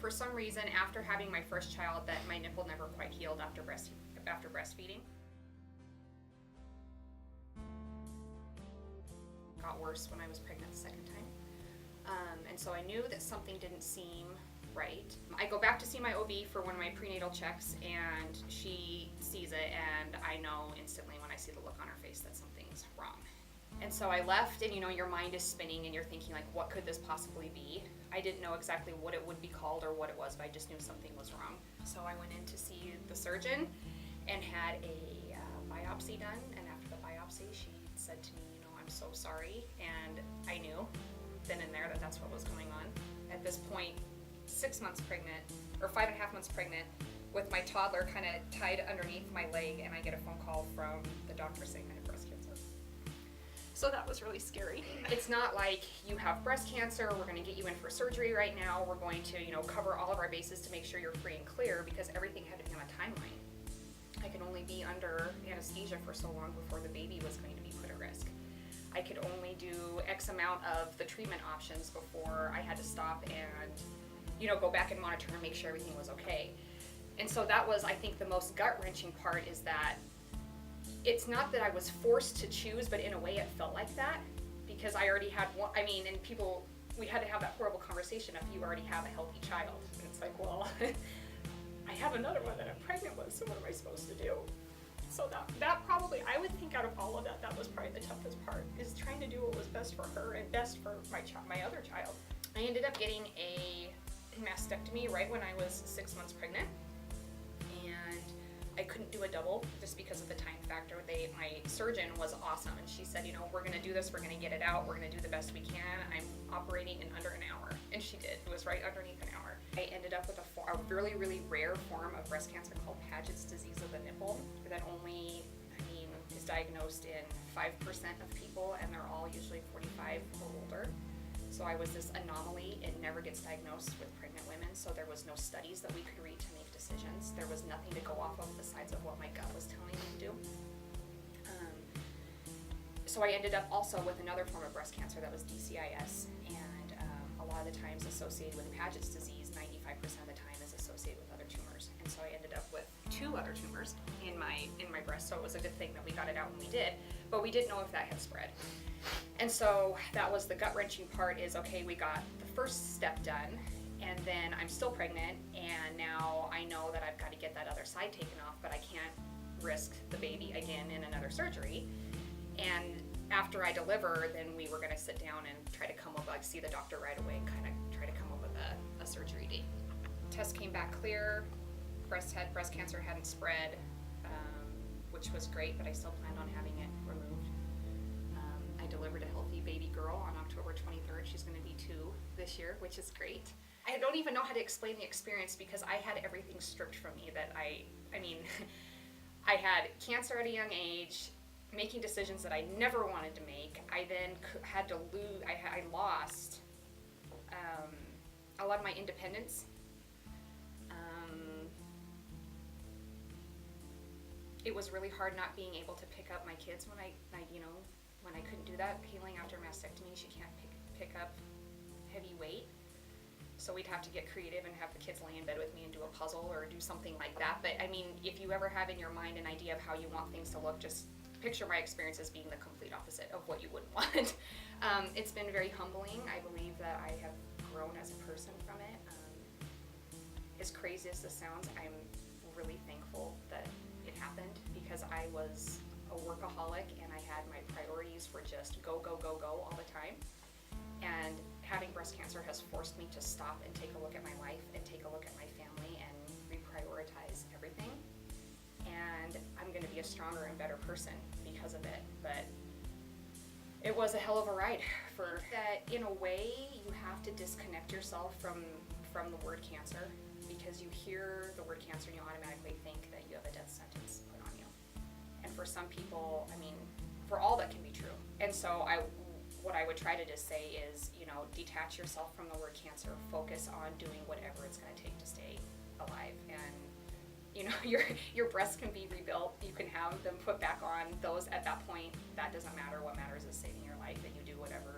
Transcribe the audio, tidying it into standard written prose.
for some reason, after having my first child, that my nipple never quite healed after breastfeeding. Got worse when I was pregnant the second time. And so I knew that something didn't seem right. I go back to see my OB for one of my prenatal checks, and she sees it, and I know instantly when I see the look on her face that something's wrong. And so I left, and your mind is spinning and you're thinking, like, what could this possibly be? I didn't know exactly what it would be called or what it was, but I just knew something was wrong. So I went in to see the surgeon and had a biopsy done, and after the biopsy she said to me, I'm so sorry, and I knew then and there that that's what was going on. At this point, 6 months pregnant, or 5.5 months pregnant, with my toddler kind of tied underneath my leg, and I get a phone call from the doctor saying I have breast cancer. So that was really scary. It's not like you have breast cancer, we're going to get you in for surgery right now, we're going to, cover all of our bases to make sure you're free and clear, because everything had to be on a timeline. I could only be under anesthesia for so long before the baby was going to be put at risk. I could only do X amount of the treatment options before I had to stop and, go back and monitor and make sure everything was okay. And so that was, I think, the most gut-wrenching part, is that it's not that I was forced to choose, but in a way it felt like that, because I already had one, and people, we had to have that horrible conversation of, you already have a healthy child. And it's like, well, I have another one that I'm pregnant with, so what am I supposed to do? So that probably, I would think out of all of that, that was probably the toughest part, is trying to do what was best for her and best for my other child. I ended up getting a mastectomy right when I was 6 months pregnant, and I couldn't do a double just because of the time factor. My surgeon was awesome, and she said, we're going to do this, we're going to get it out, we're going to do the best we can. I'm operating in under an hour, and she did. It was right underneath an hour. I ended up with a really, really rare form of breast cancer called Paget's disease of the nipple that only, is diagnosed in 5% of people, and they're all usually 45 or older. So I was this anomaly. It never gets diagnosed with pregnant women, so there was no studies that we could read to make decisions. There was nothing to go off of besides of what my gut was telling me to do. So I ended up also with another form of breast cancer that was DCIS, and a lot of the times associated with Paget's disease, 95% of the time is associated with other tumors. And so I ended up with 2 other tumors in my breast, so it was a good thing that we got it out when we did, but we didn't know if that had spread. And so that was the gut-wrenching part, is, okay, we got the first step done, and then I'm still pregnant, and now I know that I've got to get that other side taken off, but I can't risk the baby again in another surgery. And after I deliver, then we were going to sit down and try to come up, see the doctor right away and kind of try to come up with a surgery date. Test came back clear, breast cancer hadn't spread, which was great, but I still planned on having it removed. I delivered a healthy baby girl on October 23rd. She's going to be 2 this year, which is great. I don't even know how to explain the experience, because I had everything stripped from me that I had cancer at a young age, making decisions that I never wanted to make. I then had to lose, I lost a lot of my independence. It was really hard not being able to pick up my kids when I couldn't do that. Healing after mastectomy, she can't pick up heavy weight. So we'd have to get creative and have the kids lay in bed with me and do a puzzle or do something like that. But if you ever have in your mind an idea of how you want things to look, just picture my experience as being the complete opposite of what you wouldn't want. It's been very humbling. I believe that I have grown as a person from it. As crazy as this sounds, I'm really thankful that it happened, because I was a workaholic and I had my priorities were just go, go, go, go all the time. And having breast cancer has forced me to stop and take a look at my life and take a look at my family and reprioritize everything. And I'm going to be a stronger and better person because of it. But it was a hell of a ride. For that, in a way, you have to disconnect yourself from the word cancer, because you hear the word cancer and you automatically think that you have a death sentence put on you. And for some people, for all that can be true. And so what I would try to just say is, detach yourself from the word cancer, focus on doing whatever it's going to take to stay alive. And your breasts can be rebuilt, you can have them put back on. Those at that point, that doesn't matter. What matters is saving your life, and you do whatever